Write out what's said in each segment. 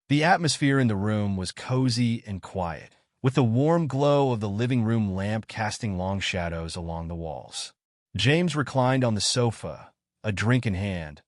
The atmosphere in the room was cozy and quiet, with the warm glow of the living room lamp casting long shadows along the walls. James reclined on the sofa, a drink in hand,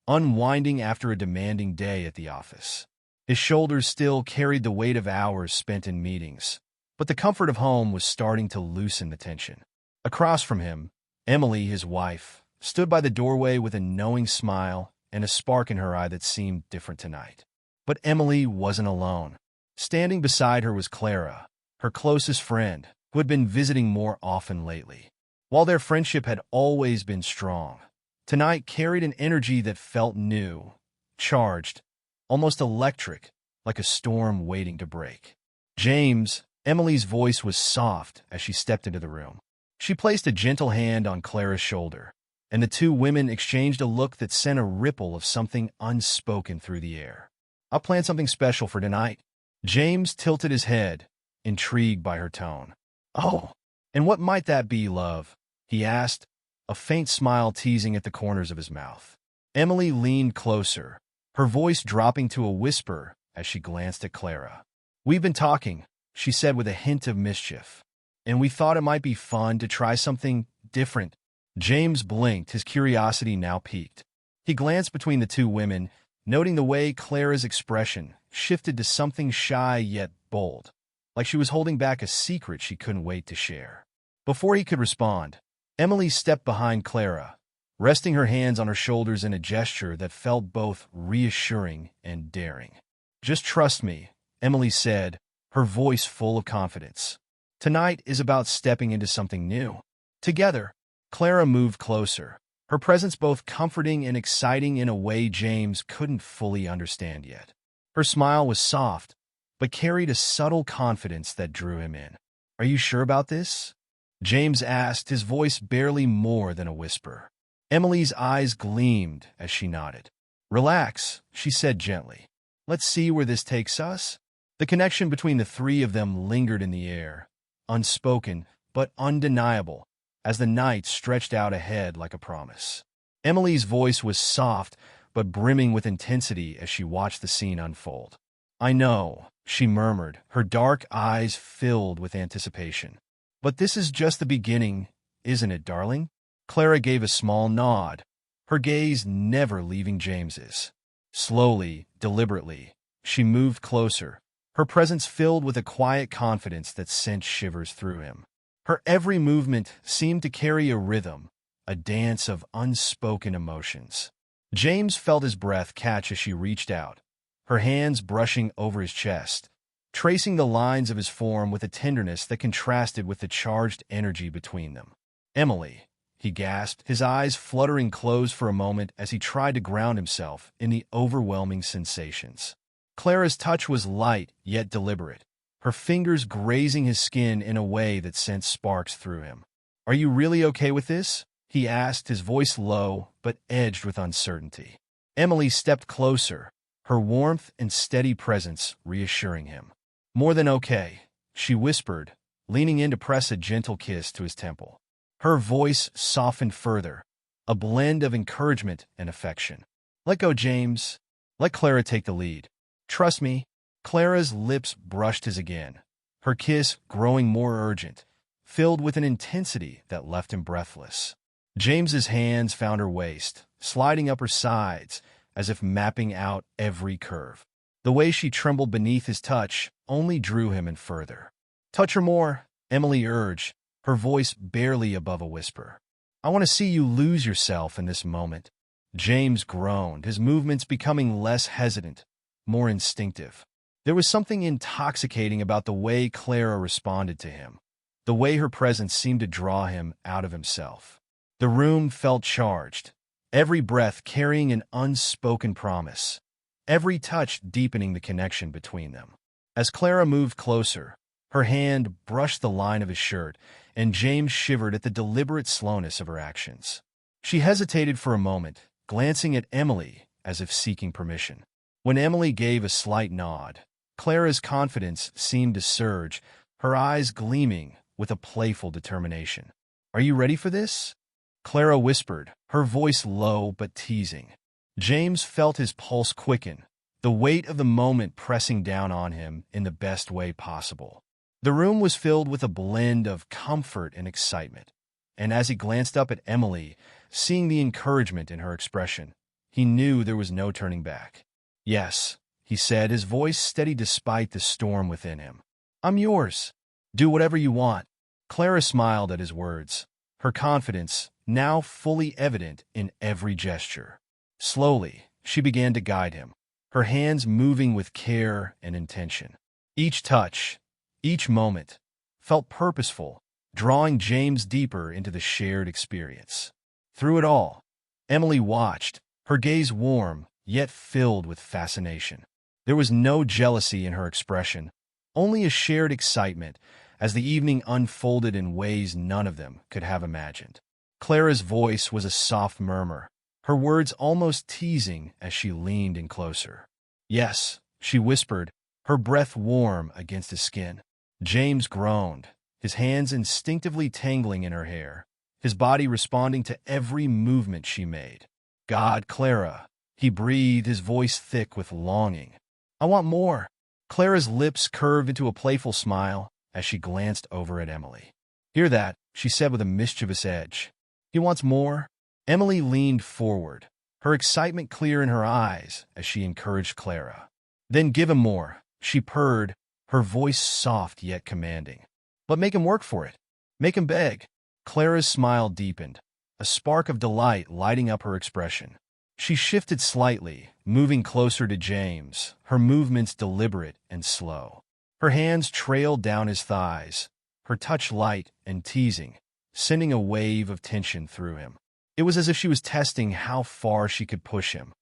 unwinding after a demanding day at the office. His shoulders still carried the weight of hours spent in meetings, but the comfort of home was starting to loosen the tension. Across from him, Emily, his wife, stood by the doorway with a knowing smile and a spark in her eye that seemed different tonight. But Emily wasn't alone. Standing beside her was Clara, her closest friend, who had been visiting more often lately. While their friendship had always been strong, tonight carried an energy that felt new, charged, almost electric, like a storm waiting to break. James, Emily's voice was soft as she stepped into the room. She placed a gentle hand on Clara's shoulder, and the two women exchanged a look that sent a ripple of something unspoken through the air. "I'll plan something special for tonight." James tilted his head, intrigued by her tone. "Oh, and what might that be, love?" he asked, a faint smile teasing at the corners of his mouth. Emily leaned closer, her voice dropping to a whisper as she glanced at Clara. "We've been talking," she said with a hint of mischief, "and we thought it might be fun to try something different." James blinked, his curiosity now piqued. He glanced between the two women, noting the way Clara's expression shifted to something shy yet bold, like she was holding back a secret she couldn't wait to share. Before he could respond, Emily stepped behind Clara, resting her hands on her shoulders in a gesture that felt both reassuring and daring. "Just trust me," Emily said, her voice full of confidence. "Tonight is about stepping into something new." Together, Clara moved closer, her presence both comforting and exciting in a way James couldn't fully understand yet. Her smile was soft, but carried a subtle confidence that drew him in. "Are you sure about this?" James asked, his voice barely more than a whisper. Emily's eyes gleamed as she nodded. "Relax," she said gently. "Let's see where this takes us." The connection between the three of them lingered in the air, unspoken but undeniable, as the night stretched out ahead like a promise. Emily's voice was soft but brimming with intensity as she watched the scene unfold. "I know," she murmured, her dark eyes filled with anticipation. "But this is just the beginning, isn't it, darling?" Clara gave a small nod, her gaze never leaving James's. Slowly, deliberately, she moved closer, her presence filled with a quiet confidence that sent shivers through him. Her every movement seemed to carry a rhythm, a dance of unspoken emotions. James felt his breath catch as she reached out, her hands brushing over his chest, tracing the lines of his form with a tenderness that contrasted with the charged energy between them. "Emily," he gasped, his eyes fluttering closed for a moment as he tried to ground himself in the overwhelming sensations. Clara's touch was light yet deliberate, her fingers grazing his skin in a way that sent sparks through him. "Are you really okay with this?" he asked, his voice low but edged with uncertainty. Emily stepped closer, her warmth and steady presence reassuring him. "More than okay," she whispered, leaning in to press a gentle kiss to his temple. Her voice softened further, a blend of encouragement and affection. "Let go, James. Let Clara take the lead. Trust me." Clara's lips brushed his again, her kiss growing more urgent, filled with an intensity that left him breathless. James's hands found her waist, sliding up her sides, as if mapping out every curve. The way she trembled beneath his touch only drew him in further. "Touch her more," Emily urged, her voice barely above a whisper. "I want to see you lose yourself in this moment." James groaned, his movements becoming less hesitant, more instinctive. There was something intoxicating about the way Clara responded to him, the way her presence seemed to draw him out of himself. The room felt charged, every breath carrying an unspoken promise, every touch deepening the connection between them. As Clara moved closer, her hand brushed the line of his shirt, and James shivered at the deliberate slowness of her actions. She hesitated for a moment, glancing at Emily as if seeking permission. When Emily gave a slight nod, Clara's confidence seemed to surge, her eyes gleaming with a playful determination. "Are you ready for this?" Clara whispered, her voice low but teasing. James felt his pulse quicken, the weight of the moment pressing down on him in the best way possible. The room was filled with a blend of comfort and excitement, and as he glanced up at Emily, seeing the encouragement in her expression, he knew there was no turning back. "Yes," he said, his voice steady despite the storm within him. "I'm yours. Do whatever you want." Clara smiled at his words, her confidence now fully evident in every gesture. Slowly, she began to guide him, her hands moving with care and intention. Each touch, each moment, felt purposeful, drawing James deeper into the shared experience. Through it all, Emily watched, her gaze warm, yet filled with fascination. There was no jealousy in her expression, only a shared excitement as the evening unfolded in ways none of them could have imagined. Clara's voice was a soft murmur, her words almost teasing as she leaned in closer. "Yes," she whispered, her breath warm against his skin. James groaned, his hands instinctively tangling in her hair, his body responding to every movement she made. "God, Clara," he breathed, his voice thick with longing. "I want more." Clara's lips curved into a playful smile as she glanced over at Emily. "Hear that?" she said with a mischievous edge. "He wants more?" Emily leaned forward, her excitement clear in her eyes as she encouraged Clara. "Then give him more," she purred, her voice soft yet commanding. "But make him work for it. Make him beg." Clara's smile deepened, a spark of delight lighting up her expression. She shifted slightly, moving closer to James, her movements deliberate and slow. Her hands trailed down his thighs, her touch light and teasing, sending a wave of tension through him. It was as if she was testing how far she could push him,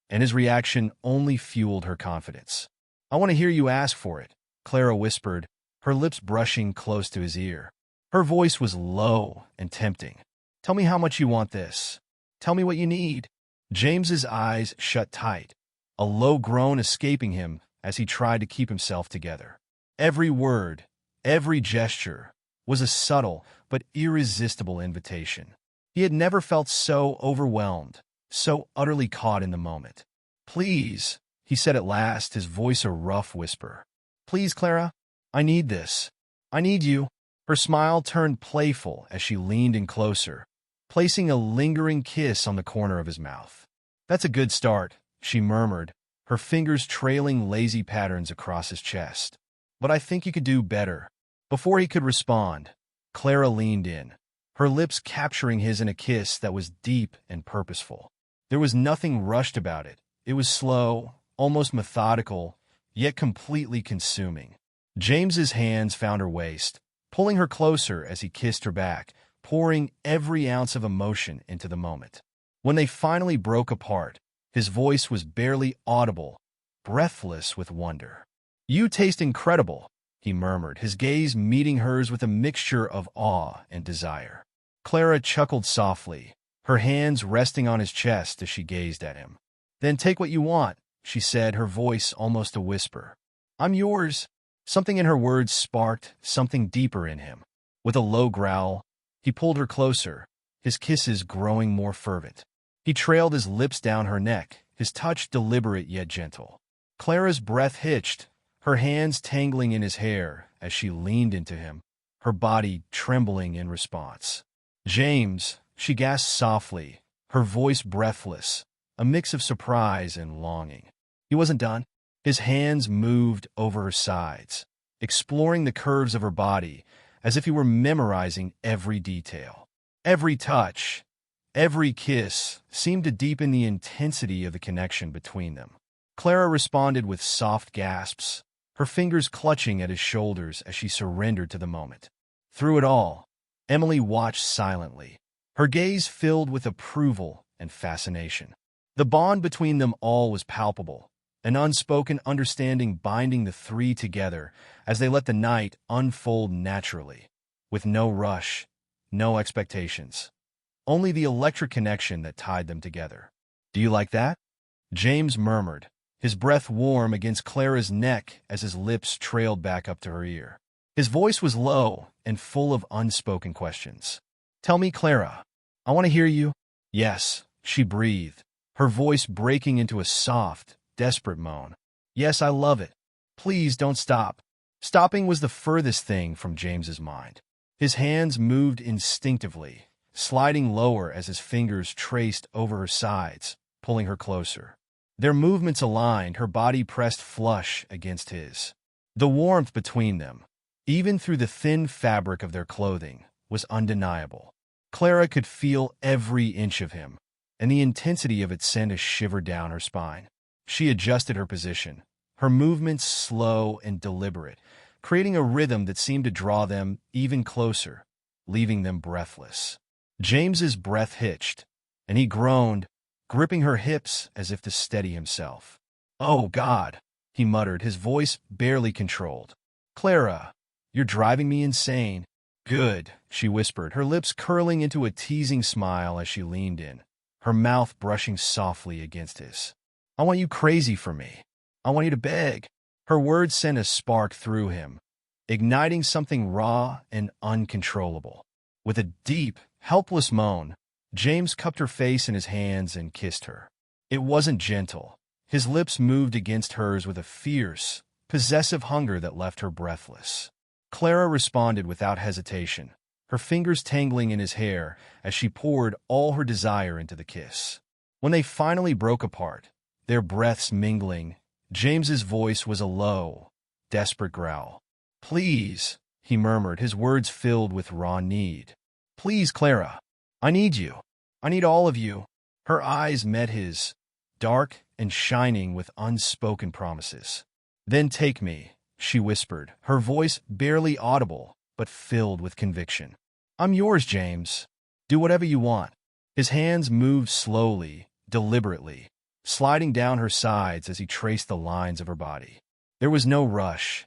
and his reaction only fueled her confidence. "I want to hear you ask for it," Clara whispered, her lips brushing close to his ear. Her voice was low and tempting. "Tell me how much you want this. Tell me what you need." James's eyes shut tight, a low groan escaping him as he tried to keep himself together. Every word, every gesture, was a subtle but irresistible invitation. He had never felt so overwhelmed, so utterly caught in the moment. "Please," he said at last, his voice a rough whisper. "Please, Clara, I need this. I need you." Her smile turned playful as she leaned in closer, placing a lingering kiss on the corner of his mouth. "That's a good start," she murmured, her fingers trailing lazy patterns across his chest. "But I think you could do better." Before he could respond, Clara leaned in, her lips capturing his in a kiss that was deep and purposeful. There was nothing rushed about it. It was slow, almost methodical, yet completely consuming. James's hands found her waist, pulling her closer as he kissed her back, pouring every ounce of emotion into the moment. When they finally broke apart, his voice was barely audible, breathless with wonder. "You taste incredible," he murmured, his gaze meeting hers with a mixture of awe and desire. Clara chuckled softly, her hands resting on his chest as she gazed at him. "Then take what you want," she said, her voice almost a whisper. "I'm yours." Something in her words sparked something deeper in him. With a low growl, he pulled her closer, his kisses growing more fervent. He trailed his lips down her neck, his touch deliberate yet gentle. Clara's breath hitched, her hands tangling in his hair as she leaned into him, her body trembling in response. "James," she gasped softly, her voice breathless, a mix of surprise and longing. He wasn't done. His hands moved over her sides, exploring the curves of her body as if he were memorizing every detail. Every touch, every kiss seemed to deepen the intensity of the connection between them. Clara responded with soft gasps, her fingers clutching at his shoulders as she surrendered to the moment. Through it all, Emily watched silently, her gaze filled with approval and fascination. The bond between them all was palpable, an unspoken understanding binding the three together as they let the night unfold naturally, with no rush, no expectations, only the electric connection that tied them together. "Do you like that?" James murmured, his breath warm against Clara's neck as his lips trailed back up to her ear. His voice was low and full of unspoken questions. "Tell me, Clara. I want to hear you." "Yes," she breathed, her voice breaking into a soft, desperate moan. "Yes, I love it. Please don't stop." Stopping was the furthest thing from James's mind. His hands moved instinctively, sliding lower as his fingers traced over her sides, pulling her closer. Their movements aligned, her body pressed flush against his. The warmth between them, even through the thin fabric of their clothing, was undeniable. Clara could feel every inch of him, and the intensity of it sent a shiver down her spine. She adjusted her position, her movements slow and deliberate, creating a rhythm that seemed to draw them even closer, leaving them breathless. James's breath hitched, and he groaned, gripping her hips as if to steady himself. "Oh, God," he muttered, his voice barely controlled. "Clara, you're driving me insane." "Good," she whispered, her lips curling into a teasing smile as she leaned in, her mouth brushing softly against his. "I want you crazy for me. I want you to beg." Her words sent a spark through him, igniting something raw and uncontrollable. With a deep, helpless moan, James cupped her face in his hands and kissed her. It wasn't gentle. His lips moved against hers with a fierce, possessive hunger that left her breathless. Clara responded without hesitation, her fingers tangling in his hair as she poured all her desire into the kiss. When they finally broke apart, their breaths mingling, James's voice was a low, desperate growl. "Please," he murmured, his words filled with raw need. "Please, Clara. I need you. I need all of you." Her eyes met his, dark and shining with unspoken promises. "Then take me," she whispered, her voice barely audible but filled with conviction. "I'm yours, James. Do whatever you want." His hands moved slowly, deliberately, sliding down her sides as he traced the lines of her body. There was no rush.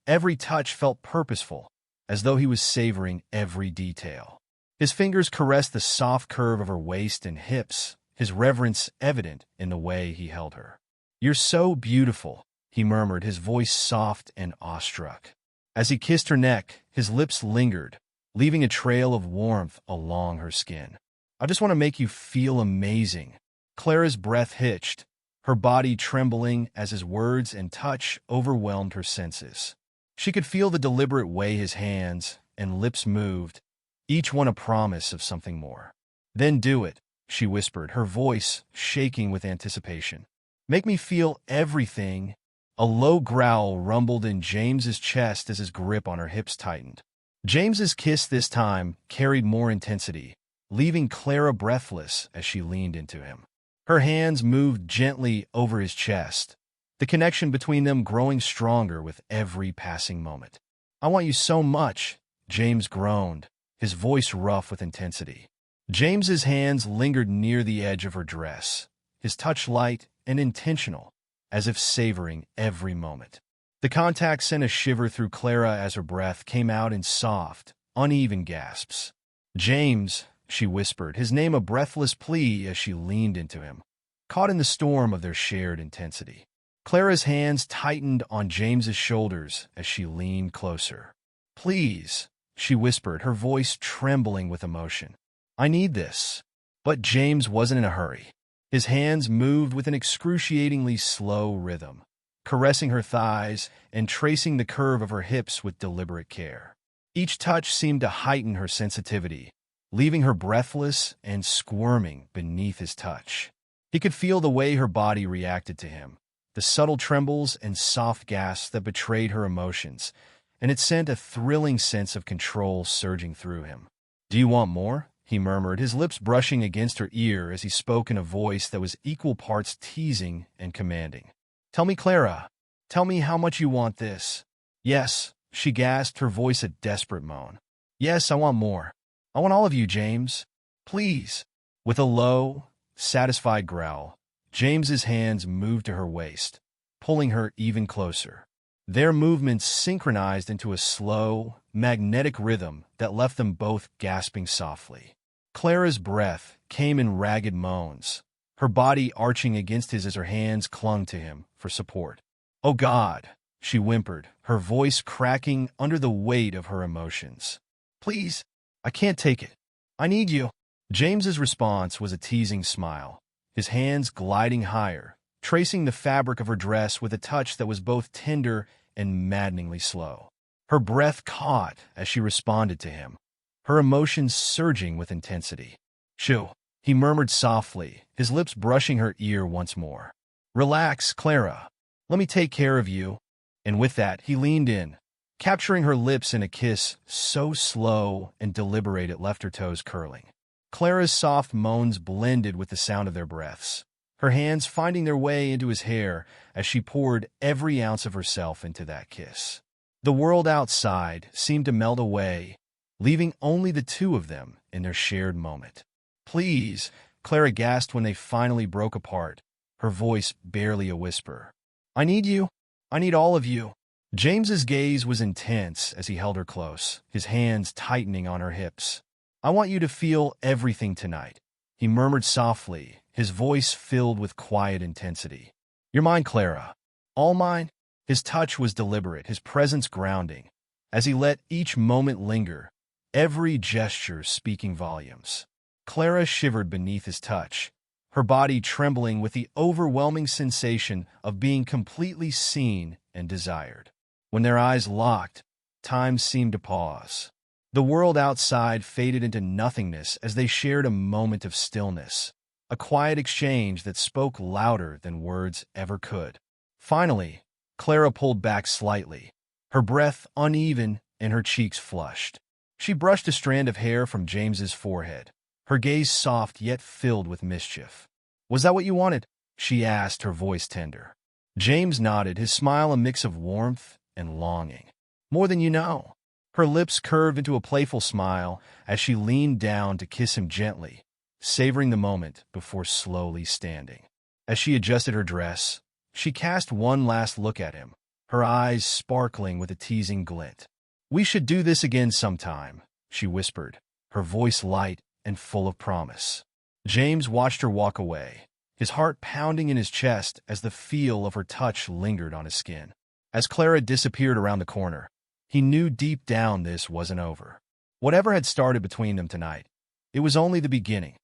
Every touch felt purposeful, as though he was savoring every detail. His fingers caressed the soft curve of her waist and hips, his reverence evident in the way he held her. "You're so beautiful," he murmured, his voice soft and awestruck. As he kissed her neck, his lips lingered, leaving a trail of warmth along her skin. "I just want to make you feel amazing." Clara's breath hitched, her body trembling as his words and touch overwhelmed her senses. She could feel the deliberate way his hands and lips moved, each one a promise of something more. "Then do it," she whispered, her voice shaking with anticipation. "Make me feel everything." A low growl rumbled in James's chest as his grip on her hips tightened. James's kiss this time carried more intensity, leaving Clara breathless as she leaned into him. Her hands moved gently over his chest, the connection between them growing stronger with every passing moment. "I want you so much," James groaned, his voice rough with intensity. James's hands lingered near the edge of her dress, his touch light and intentional, as if savoring every moment. The contact sent a shiver through Clara as her breath came out in soft, uneven gasps. "James," she whispered, his name a breathless plea as she leaned into him, caught in the storm of their shared intensity. Clara's hands tightened on James's shoulders as she leaned closer. "Please," she whispered, her voice trembling with emotion. "I need this." But James wasn't in a hurry. His hands moved with an excruciatingly slow rhythm, caressing her thighs and tracing the curve of her hips with deliberate care. Each touch seemed to heighten her sensitivity, leaving her breathless and squirming beneath his touch. He could feel the way her body reacted to him, the subtle trembles and soft gasps that betrayed her emotions, and it sent a thrilling sense of control surging through him. "Do you want more?" he murmured, his lips brushing against her ear as he spoke in a voice that was equal parts teasing and commanding. "Tell me, Clara. Tell me how much you want this." "Yes," she gasped, her voice a desperate moan. "Yes, I want more. I want all of you, James. Please." With a low, satisfied growl, James's hands moved to her waist, pulling her even closer. Their movements synchronized into a slow, magnetic rhythm that left them both gasping softly. Clara's breath came in ragged moans, her body arching against his as her hands clung to him for support. "Oh, God," she whimpered, her voice cracking under the weight of her emotions. "Please, I can't take it. I need you." James's response was a teasing smile, his hands gliding higher, tracing the fabric of her dress with a touch that was both tender and maddeningly slow. Her breath caught as she responded to him, her emotions surging with intensity. "Shoo," he murmured softly, his lips brushing her ear once more. "Relax, Clara. Let me take care of you." And with that, he leaned in, capturing her lips in a kiss so slow and deliberate it left her toes curling. Clara's soft moans blended with the sound of their breaths, her hands finding their way into his hair as she poured every ounce of herself into that kiss. The world outside seemed to melt away, leaving only the two of them in their shared moment. "Please," Clara gasped when they finally broke apart, her voice barely a whisper. "I need you. I need all of you." James's gaze was intense as he held her close, his hands tightening on her hips. "I want you to feel everything tonight," he murmured softly, his voice filled with quiet intensity. "You're mine, Clara. All mine." His touch was deliberate, his presence grounding, as he let each moment linger, every gesture speaking volumes. Clara shivered beneath his touch, her body trembling with the overwhelming sensation of being completely seen and desired. When their eyes locked, time seemed to pause. The world outside faded into nothingness as they shared a moment of stillness, a quiet exchange that spoke louder than words ever could. Finally, Clara pulled back slightly, her breath uneven and her cheeks flushed. She brushed a strand of hair from James's forehead, her gaze soft yet filled with mischief. "Was that what you wanted?" she asked, her voice tender. James nodded, his smile a mix of warmth and longing. "More than you know." Her lips curved into a playful smile as she leaned down to kiss him gently, savoring the moment before slowly standing. As she adjusted her dress, she cast one last look at him, her eyes sparkling with a teasing glint. "We should do this again sometime," she whispered, her voice light and full of promise. James watched her walk away, his heart pounding in his chest as the feel of her touch lingered on his skin. As Clara disappeared around the corner, he knew deep down this wasn't over. Whatever had started between them tonight, it was only the beginning.